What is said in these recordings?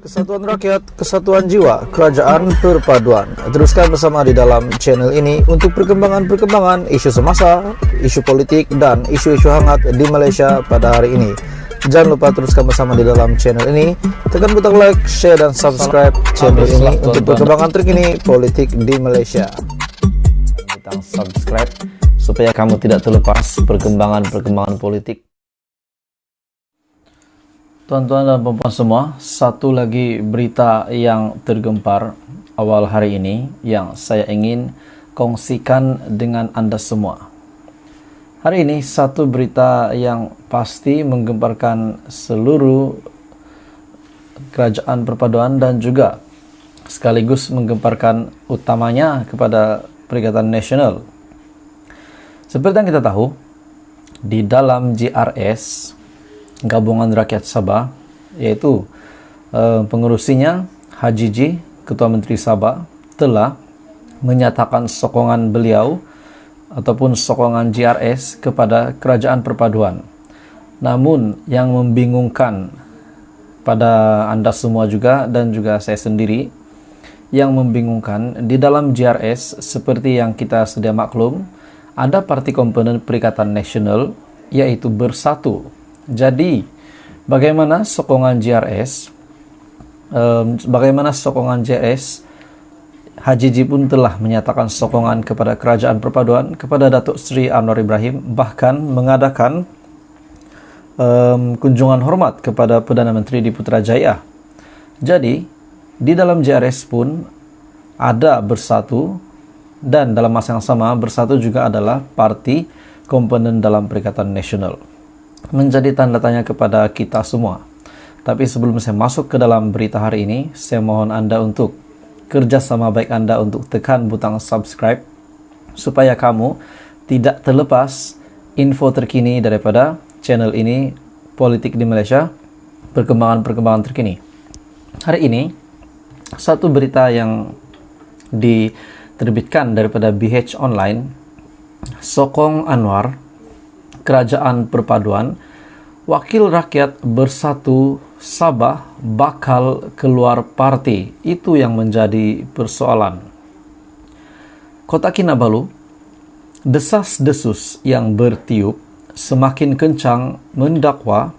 Kesatuan rakyat, kesatuan jiwa, kerajaan perpaduan. Teruskan bersama di dalam channel ini untuk perkembangan-perkembangan isu semasa, isu politik, dan isu-isu hangat di Malaysia pada hari ini. Jangan lupa teruskan bersama di dalam channel ini. Tekan butang like, share, dan subscribe channel ini untuk perkembangan terkini politik di Malaysia. Butang subscribe supaya kamu tidak terlepas perkembangan-perkembangan politik. Tuan-tuan dan puan-puan semua, satu lagi berita yang tergempar awal hari ini yang saya ingin kongsikan dengan anda semua. Hari ini satu berita yang pasti menggemparkan seluruh kerajaan perpaduan dan juga sekaligus menggemparkan utamanya kepada Perikatan Nasional. Seperti yang kita tahu, di dalam GRS Gabungan Rakyat Sabah, yaitu pengurusinya Haji G, Ketua Menteri Sabah, telah menyatakan sokongan beliau ataupun sokongan GRS kepada Kerajaan Perpaduan. Namun yang membingungkan pada anda semua juga dan juga saya sendiri, yang membingungkan di dalam GRS seperti yang kita sedia maklum, ada parti komponen Perikatan Nasional yaitu Bersatu. Jadi, bagaimana sokongan GRS? Haji G pun telah menyatakan sokongan kepada Kerajaan Perpaduan, kepada Datuk Seri Anwar Ibrahim, bahkan mengadakan kunjungan hormat kepada Perdana Menteri di Putrajaya. Jadi, di dalam GRS pun ada Bersatu, dan dalam masa yang sama Bersatu juga adalah parti komponen dalam Perikatan Nasional. Menjadi tanda tanya kepada kita semua. Tapi sebelum saya masuk ke dalam berita hari ini, saya mohon anda untuk kerjasama baik anda untuk tekan butang subscribe supaya kamu tidak terlepas info terkini daripada channel ini, politik di Malaysia, perkembangan-perkembangan terkini. Hari ini satu berita yang diterbitkan daripada BH Online, sokong Anwar, Kerajaan Perpaduan, Wakil Rakyat Bersatu Sabah bakal keluar parti. Itu yang menjadi persoalan. Kota Kinabalu, desas-desus yang bertiup semakin kencang mendakwa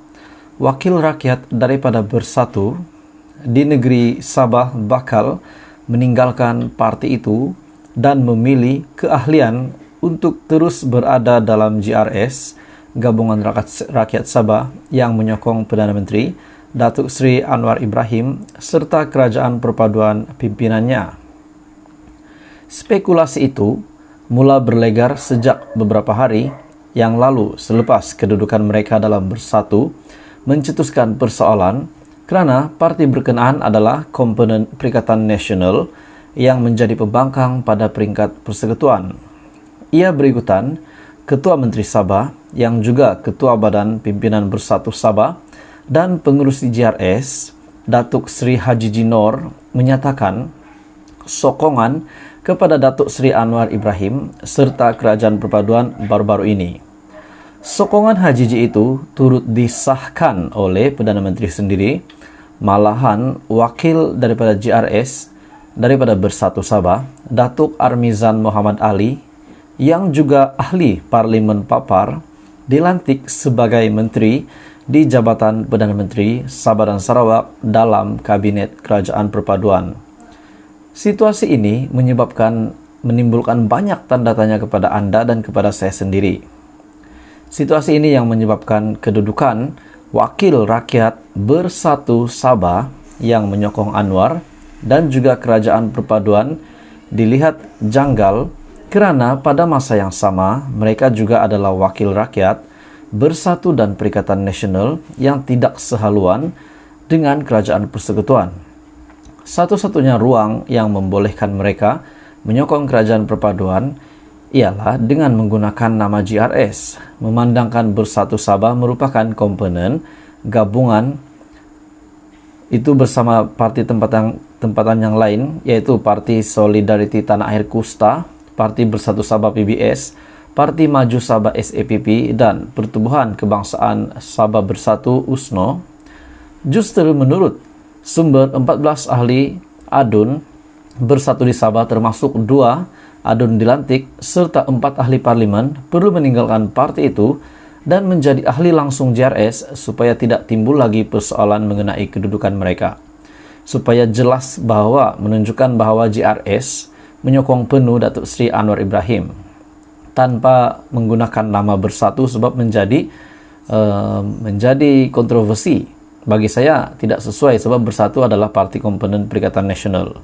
Wakil Rakyat daripada Bersatu di negeri Sabah bakal meninggalkan parti itu dan memilih keahlian untuk terus berada dalam GRS, Gabungan Rakyat Sabah, yang menyokong Perdana Menteri Datuk Seri Anwar Ibrahim serta Kerajaan Perpaduan pimpinannya. Spekulasi itu mula berlegar sejak beberapa hari yang lalu selepas kedudukan mereka dalam Bersatu mencetuskan persoalan kerana parti berkenaan adalah komponen Perikatan Nasional yang menjadi pembangkang pada peringkat persekutuan. Ia berikutan Ketua Menteri Sabah yang juga Ketua Badan Pimpinan Bersatu Sabah dan pengurusi GRS Datuk Seri Haji G Noor menyatakan sokongan kepada Datuk Seri Anwar Ibrahim serta Kerajaan Perpaduan baru-baru ini. Sokongan Haji G itu turut disahkan oleh Perdana Menteri sendiri, malahan wakil daripada GRS daripada Bersatu Sabah, Datuk Armizan Muhammad Ali, yang juga ahli Parlimen Papar, dilantik sebagai menteri di Jabatan Perdana Menteri Sabah dan Sarawak dalam Kabinet Kerajaan Perpaduan. Situasi ini menimbulkan banyak tanda tanya kepada anda dan kepada saya sendiri. Situasi ini yang menyebabkan kedudukan Wakil Rakyat Bersatu Sabah yang menyokong Anwar dan juga Kerajaan Perpaduan dilihat janggal kerana pada masa yang sama mereka juga adalah wakil rakyat Bersatu dan Perikatan Nasional yang tidak sehaluan dengan Kerajaan Persekutuan. Satu-satunya ruang yang membolehkan mereka menyokong Kerajaan Perpaduan ialah dengan menggunakan nama GRS, memandangkan Bersatu Sabah merupakan komponen gabungan itu bersama parti tempatan yang lain, yaitu Parti Solidariti Tanah Air Kusta, Parti Bersatu Sabah PBS, Parti Maju Sabah SAPP, dan Pertubuhan Kebangsaan Sabah Bersatu USNO. Justru menurut Sumber 14 ahli ADUN bersatu di Sabah termasuk 2 ADUN dilantik serta 4 ahli parlimen perlu meninggalkan partai itu dan menjadi ahli langsung JRS supaya tidak timbul lagi persoalan mengenai kedudukan mereka. Supaya jelas bahwa menunjukkan bahwa JRS menyokong penuh Datuk Seri Anwar Ibrahim tanpa menggunakan nama bersatu sebab menjadi kontroversi. Bagi saya tidak sesuai sebab bersatu adalah parti komponen Perikatan Nasional.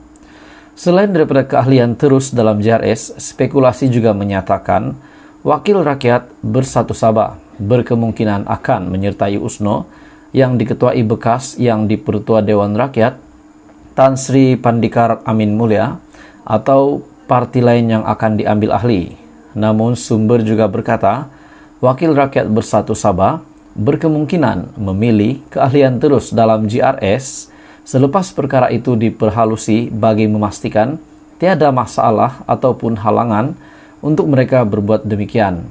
Selain daripada keahlian terus dalam JRS, spekulasi juga menyatakan Wakil Rakyat Bersatu Sabah berkemungkinan akan menyertai USNO yang diketuai bekas yang Dipertua Dewan Rakyat Tan Sri Pandikar Amin Mulia atau parti lain yang akan diambil ahli. Namun sumber juga berkata, Wakil Rakyat Bersatu Sabah berkemungkinan memilih keahlian terus dalam JRS selepas perkara itu diperhalusi bagi memastikan tiada masalah ataupun halangan untuk mereka berbuat demikian.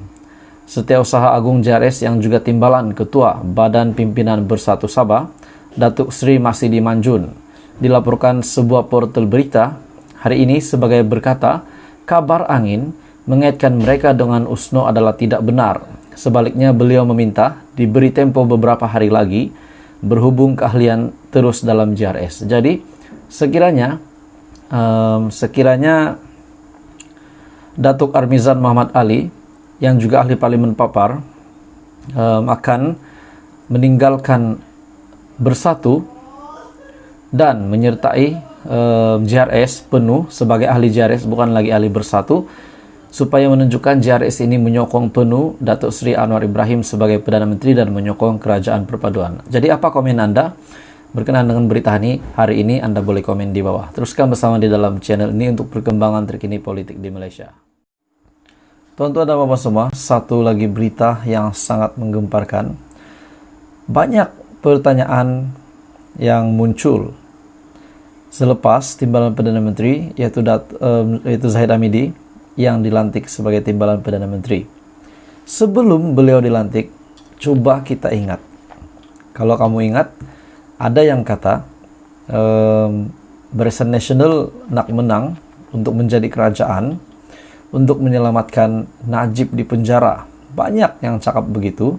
Setiausaha Agung JRS yang juga timbalan Ketua Badan Pimpinan Bersatu Sabah, Datuk Seri Masidi Manjun, dilaporkan sebuah portal berita hari ini sebagai berkata, kabar angin mengaitkan mereka dengan USNO adalah tidak benar. Sebaliknya beliau meminta diberi tempo beberapa hari lagi berhubung keahlian terus dalam JRS. Jadi sekiranya Datuk Armizan Muhammad Ali yang juga ahli parlimen Papar akan meninggalkan Bersatu dan menyertai JRS penuh sebagai ahli JRS, bukan lagi ahli Bersatu, supaya menunjukkan JRS ini menyokong penuh Datuk Seri Anwar Ibrahim sebagai Perdana Menteri dan menyokong kerajaan perpaduan. Jadi apa komen Anda berkenaan dengan berita ini hari ini? Anda boleh komen di bawah. Teruskan bersama di dalam channel ini untuk perkembangan terkini politik di Malaysia. Tuan-tuan dan bapak semua, satu lagi berita yang sangat menggemparkan. Banyak pertanyaan yang muncul selepas timbalan Perdana Menteri yaitu Zahid Hamidi yang dilantik sebagai timbalan Perdana Menteri. Sebelum beliau dilantik, coba kita ingat. Kalau kamu ingat, ada yang kata Barisan Nasional nak menang untuk menjadi kerajaan, untuk menyelamatkan Najib di penjara. Banyak yang cakap begitu.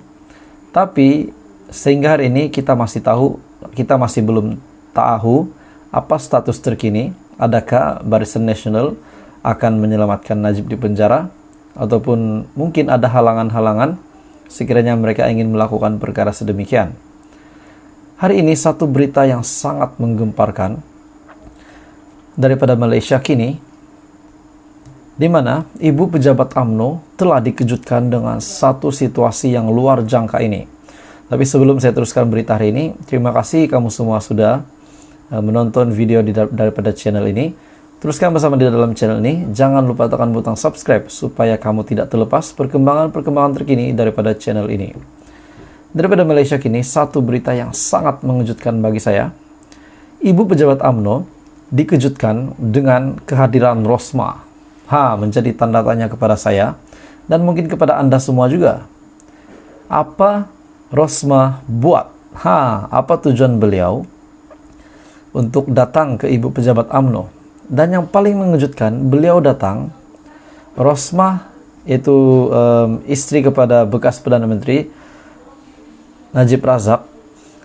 Tapi sehingga hari ini kita masih belum tahu apa status terkini. Adakah Barisan Nasional akan menyelamatkan Najib di penjara, ataupun mungkin ada halangan-halangan sekiranya mereka ingin melakukan perkara sedemikian. Hari ini satu berita yang sangat menggemparkan daripada Malaysia kini, di mana ibu pejabat UMNO telah dikejutkan dengan satu situasi yang luar jangka ini. Tapi sebelum saya teruskan berita hari ini, terima kasih kamu semua sudah menonton video daripada channel ini. Teruskan bersama di dalam channel ini. Jangan lupa tekan butang subscribe supaya kamu tidak terlepas perkembangan-perkembangan terkini daripada channel ini. Daripada Malaysia kini, satu berita yang sangat mengejutkan bagi saya. Ibu pejabat UMNO dikejutkan dengan kehadiran Rosmah. Menjadi tanda tanya kepada saya dan mungkin kepada Anda semua juga. Apa Rosmah buat? Apa tujuan beliau untuk datang ke ibu pejabat UMNO? Dan yang paling mengejutkan, beliau datang, Rosmah itu istri kepada bekas Perdana Menteri Najib Razak,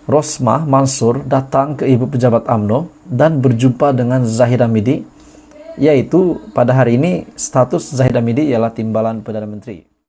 Rosmah Mansur datang ke ibu pejabat UMNO dan berjumpa dengan Zahid Hamidi, yaitu pada hari ini status Zahid Hamidi ialah timbalan Perdana Menteri.